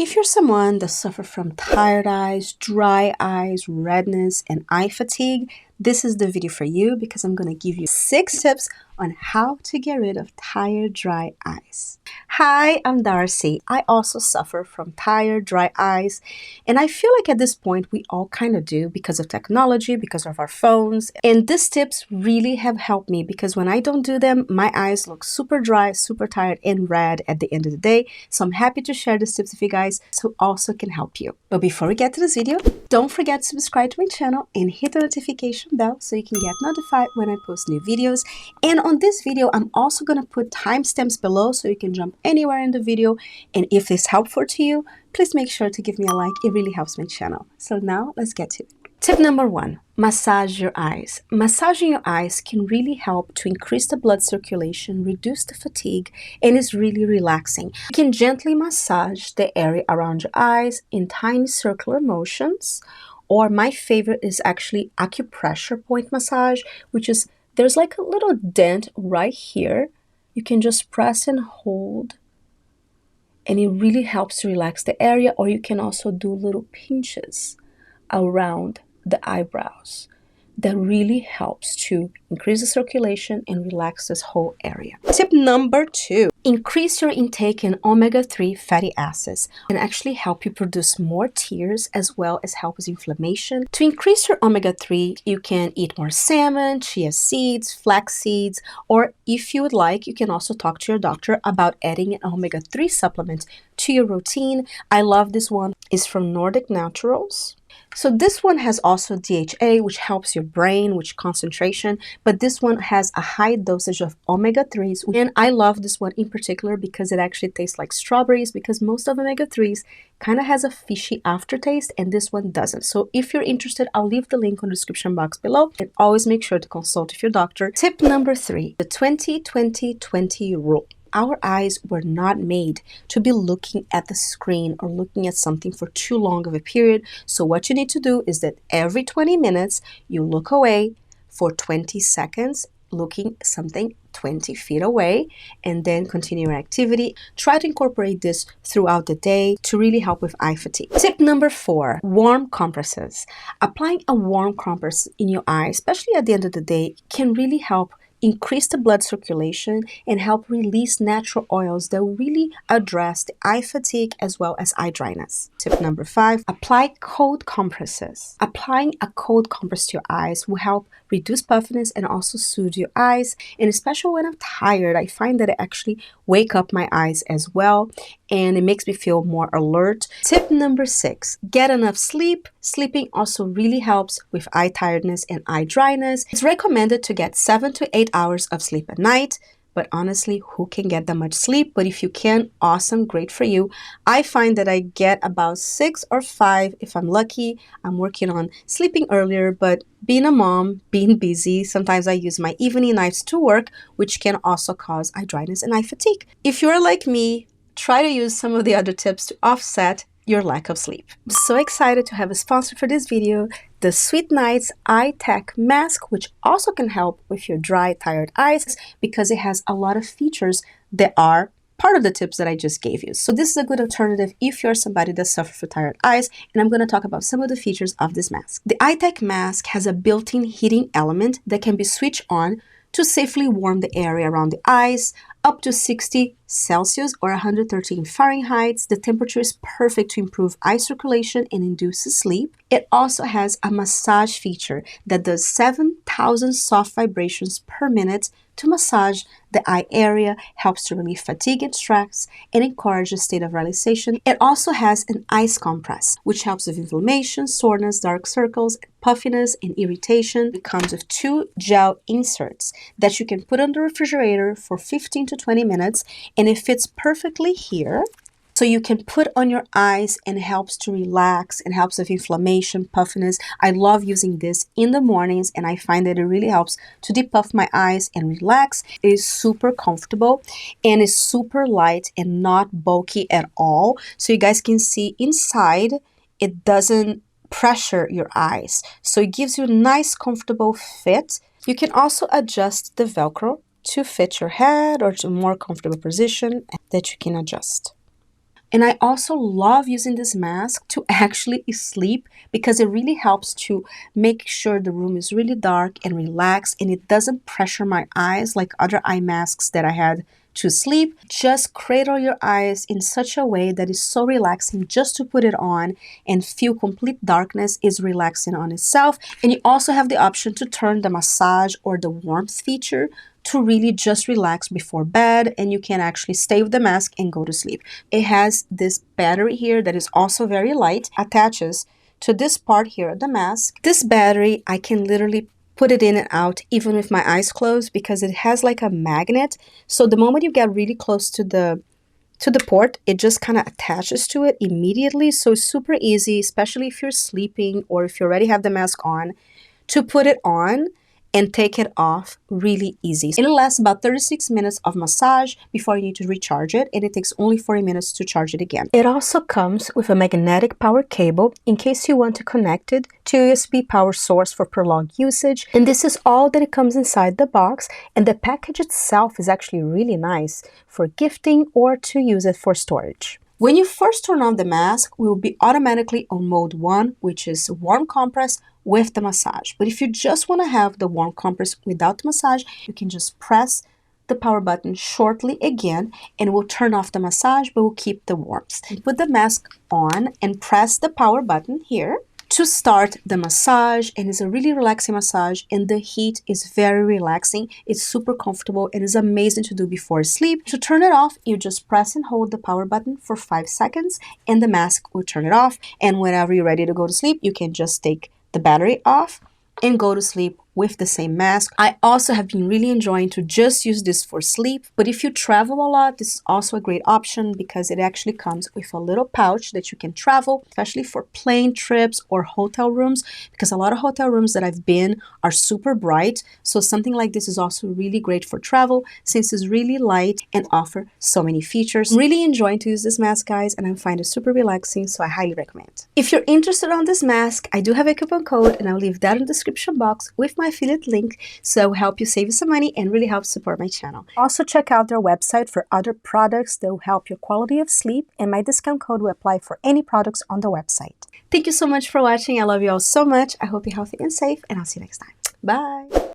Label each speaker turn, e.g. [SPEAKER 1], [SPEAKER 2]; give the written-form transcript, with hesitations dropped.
[SPEAKER 1] If you're someone that suffers from tired eyes, dry eyes, redness, and eye fatigue, this is the video for you because I'm going to give you 6 tips on how to get rid of tired, dry eyes. Hi, I'm Darcy. I also suffer from tired, dry eyes, and I feel like at this point we all kind of do because of technology, because of our phones. And these tips really have helped me because when I don't do them, my eyes look super dry, super tired, and red at the end of the day. So I'm happy to share these tips with you guys so also can help you. But before we get to this video, don't forget to subscribe to my channel and hit the notification bell so you can get notified when I post new videos. And on this video, I'm also going to put timestamps below so you can jump anywhere in the video. And if it's helpful to you, please make sure to give me a like. It really helps my channel. So now let's get to it. Tip number 1, massage your eyes. Massaging your eyes can really help to increase the blood circulation, reduce the fatigue, and is really relaxing. You can gently massage the area around your eyes in tiny circular motions, or my favorite is actually acupressure point massage, which is there's like a little dent right here. You can just press and hold, and it really helps to relax the area, or you can also do little pinches around the eyebrows. That really helps to increase the circulation and relax this whole area. Tip number 2, increase your intake in omega-3 fatty acids and actually help you produce more tears as well as help with inflammation. To increase your omega-3, you can eat more salmon, chia seeds, flax seeds, or if you would like, you can also talk to your doctor about adding an omega-3 supplement to your routine. I love this one. It's from Nordic Naturals. So this one has also DHA, which helps your brain, which concentration, but this one has a high dosage of omega-3s. And I love this one in particular because it actually tastes like strawberries, because most of omega-3s kind of has a fishy aftertaste and this one doesn't. So if you're interested, I'll leave the link on the description box below, and always make sure to consult with your doctor. Tip number 3, the 20-20-20 rule. Our eyes were not made to be looking at the screen or looking at something for too long of a period. So what you need to do is that every 20 minutes, you look away for 20 seconds, looking something 20 feet away, and then continue your activity. Try to incorporate this throughout the day to really help with eye fatigue. Tip number 4, warm compresses. Applying a warm compress in your eye, especially at the end of the day, can really help increase the blood circulation and help release natural oils that will really address the eye fatigue as well as eye dryness. Tip number 5, apply cold compresses. Applying a cold compress to your eyes will help reduce puffiness and also soothe your eyes. And especially when I'm tired, I find that I actually wake up my eyes as well, and it makes me feel more alert. Tip number 6, get enough sleep. Sleeping also really helps with eye tiredness and eye dryness. It's recommended to get 7 to 8 hours of sleep at night, but honestly, who can get that much sleep? But if you can, awesome, great for you. I find that I get about 6 or 5 if I'm lucky. I'm working on sleeping earlier, but being a mom, being busy, sometimes I use my evening nights to work, which can also cause eye dryness and eye fatigue. If you're like me, try to use some of the other tips to offset your lack of sleep. I'm so excited to have a sponsor for this video, the SweetNight's Eye Tech Mask, which also can help with your dry, tired eyes because it has a lot of features that are part of the tips that I just gave you. So this is a good alternative if you're somebody that suffers from tired eyes, and I'm going to talk about some of the features of this mask. The Eye Tech Mask has a built-in heating element that can be switched on to safely warm the area around the eyes up to 60 Celsius or 113 Fahrenheit. The temperature is perfect to improve eye circulation and induces sleep. It also has a massage feature that does 7,000 soft vibrations per minute to massage the eye area, helps to relieve fatigue and stress, and encourage a state of relaxation. It also has an ice compress, which helps with inflammation, soreness, dark circles, puffiness, and irritation. It comes with 2 gel inserts that you can put on the refrigerator for 15 to 20 minutes, and it fits perfectly here. So you can put on your eyes and it helps to relax and helps with inflammation, puffiness. I love using this in the mornings, and I find that it really helps to depuff my eyes and relax. It is super comfortable and is super light and not bulky at all. So you guys can see inside, it doesn't pressure your eyes. So it gives you a nice, comfortable fit. You can also adjust the Velcro to fit your head or to a more comfortable position that you can adjust. And I also love using this mask to actually sleep because it really helps to make sure the room is really dark and relaxed, and it doesn't pressure my eyes like other eye masks that I had to sleep. Just cradle your eyes in such a way that is so relaxing just to put it on and feel complete darkness is relaxing on itself. And you also have the option to turn the massage or the warmth feature to really just relax before bed, and you can actually stay with the mask and go to sleep. It has this battery here that is also very light, attaches to this part here of the mask. This battery, I can literally put it in and out even with my eyes closed because it has like a magnet. So the moment you get really close to the port, it just kind of attaches to it immediately. So it's super easy, especially if you're sleeping or if you already have the mask on, to put it on and take it off really easy. It'll last about 36 minutes of massage before you need to recharge it, and it takes only 40 minutes to charge it again. It also comes with a magnetic power cable in case you want to connect it to a USB power source for prolonged usage. And this is all that it comes inside the box, and the package itself is actually really nice for gifting or to use it for storage. When you first turn on the mask, we will be automatically on mode 1, which is warm compress with the massage. But if you just want to have the warm compress without the massage, you can just press the power button shortly again and we'll turn off the massage, but we'll keep the warmth. Put the mask on and press the power button here to start the massage, and it's a really relaxing massage, and the heat is very relaxing. It's super comfortable and is amazing to do before sleep. To turn it off, you just press and hold the power button for 5 seconds and the mask will turn it off. And whenever you're ready to go to sleep, you can just take the battery off and go to sleep with the same mask. I also have been really enjoying to just use this for sleep, but if you travel a lot, this is also a great option because it actually comes with a little pouch that you can travel, especially for plane trips or hotel rooms, because a lot of hotel rooms that I've been are super bright. So something like this is also really great for travel since it's really light and offer so many features. I'm really enjoying to use this mask, guys, and I find it super relaxing, so I highly recommend. If you're interested on this mask, I do have a coupon code and I'll leave that in the description box with my affiliate link, so it will help you save some money and really help support my channel. Also check out their website for other products that will help your quality of sleep, and my discount code will apply for any products on the website. Thank you so much for watching. I love you all so much. I hope you're healthy and safe, and I'll see you next time. Bye!